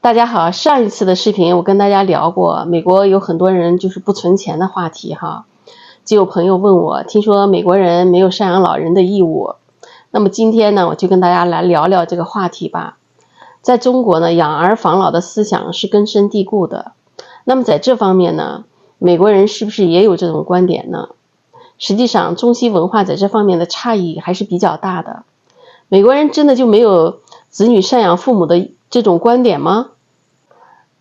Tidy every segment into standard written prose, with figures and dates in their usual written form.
大家好，上一次的视频我跟大家聊过，美国有很多人就是不存钱的话题哈。就有朋友问我，听说美国人没有赡养老人的义务。那么今天呢，我就跟大家来聊聊这个话题吧。在中国呢，养儿防老的思想是根深蒂固的。那么在这方面呢，美国人是不是也有这种观点呢？实际上，中西文化在这方面的差异还是比较大的。美国人真的就没有子女赡养父母的这种观点吗？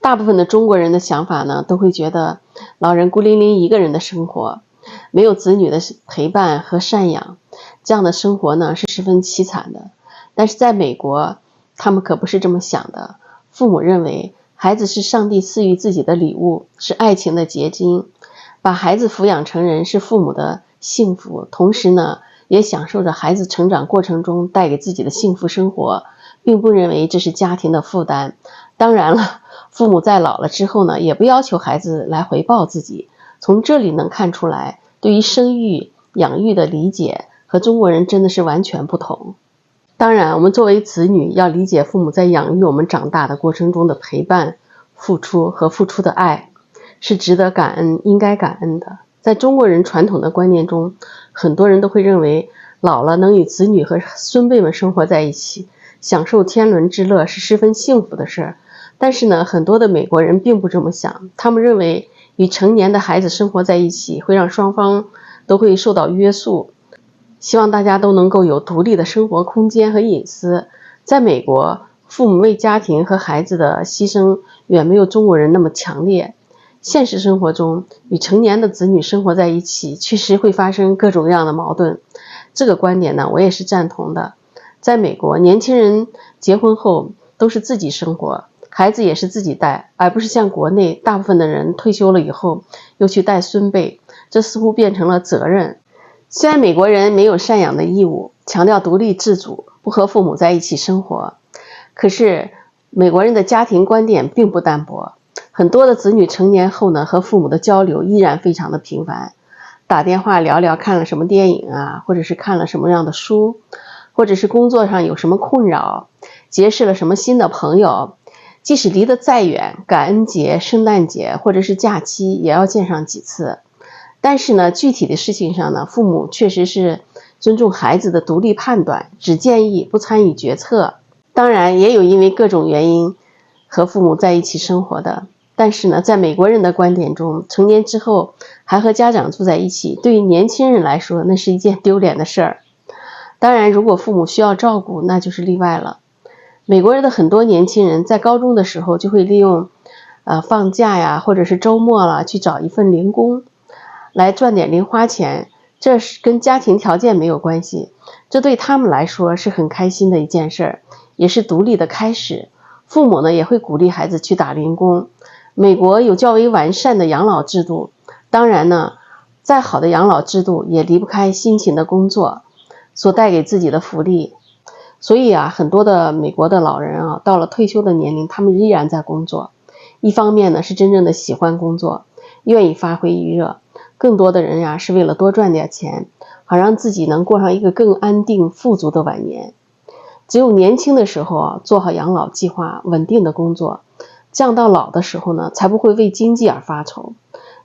大部分的中国人的想法呢，都会觉得老人孤零零一个人的生活，没有子女的陪伴和赡养，这样的生活呢是十分凄惨的。但是在美国，他们可不是这么想的。父母认为孩子是上帝赐予自己的礼物，是爱情的结晶，把孩子抚养成人是父母的幸福，同时呢，也享受着孩子成长过程中带给自己的幸福生活，并不认为这是家庭的负担。当然了，父母在老了之后呢，也不要求孩子来回报自己。从这里能看出来，对于生育、养育的理解和中国人真的是完全不同。当然，我们作为子女要理解父母在养育我们长大的过程中的陪伴、付出和付出的爱，是值得感恩、应该感恩的。在中国人传统的观念中，很多人都会认为老了能与子女和孙辈们生活在一起，享受天伦之乐是十分幸福的事儿。但是呢，很多的美国人并不这么想，他们认为与成年的孩子生活在一起会让双方都会受到约束，希望大家都能够有独立的生活空间和隐私。在美国，父母为家庭和孩子的牺牲远没有中国人那么强烈。现实生活中，与成年的子女生活在一起，确实会发生各种各样的矛盾。这个观点呢，我也是赞同的。在美国，年轻人结婚后都是自己生活，孩子也是自己带，而不是像国内大部分的人退休了以后又去带孙辈，这似乎变成了责任。虽然美国人没有赡养的义务，强调独立自主，不和父母在一起生活，可是美国人的家庭观点并不淡薄。很多的子女成年后呢，和父母的交流依然非常的频繁，打电话聊聊看了什么电影啊，或者是看了什么样的书，或者是工作上有什么困扰，结识了什么新的朋友。即使离得再远，感恩节、圣诞节或者是假期也要见上几次。但是呢，具体的事情上呢，父母确实是尊重孩子的独立判断，只建议不参与决策。当然也有因为各种原因和父母在一起生活的，但是呢，在美国人的观点中，成年之后还和家长住在一起，对于年轻人来说那是一件丢脸的事儿。当然如果父母需要照顾，那就是例外了。美国人的很多年轻人在高中的时候就会利用放假呀，或者是周末了，去找一份零工来赚点零花钱，这是跟家庭条件没有关系，这对他们来说是很开心的一件事儿，也是独立的开始。父母呢也会鼓励孩子去打零工。美国有较为完善的养老制度，当然呢，再好的养老制度也离不开辛勤的工作所带给自己的福利。所以啊，很多的美国的老人啊，到了退休的年龄，他们依然在工作。一方面呢，是真正的喜欢工作，愿意发挥余热；更多的人呀，是为了多赚点钱，好让自己能过上一个更安定、富足的晚年。只有年轻的时候啊，做好养老计划，稳定的工作，这样到老的时候呢，才不会为经济而发愁。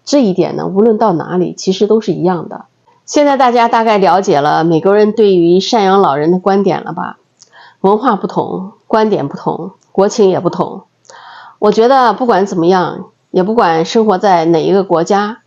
这一点呢，无论到哪里，其实都是一样的。现在大家大概了解了美国人对于赡养老人的观点了吧？文化不同，观点不同，国情也不同。我觉得不管怎么样，也不管生活在哪一个国家，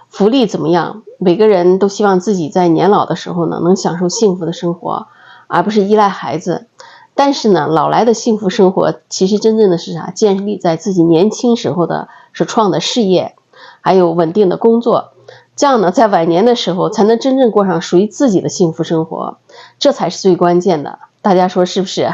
福利怎么样，每个人都希望自己在年老的时候呢，能享受幸福的生活，而不是依赖孩子。但是呢，老来的幸福生活其实真正的是啥？建立在自己年轻时候的所创的事业，还有稳定的工作。这样呢，在晚年的时候才能真正过上属于自己的幸福生活，这才是最关键的。大家说是不是？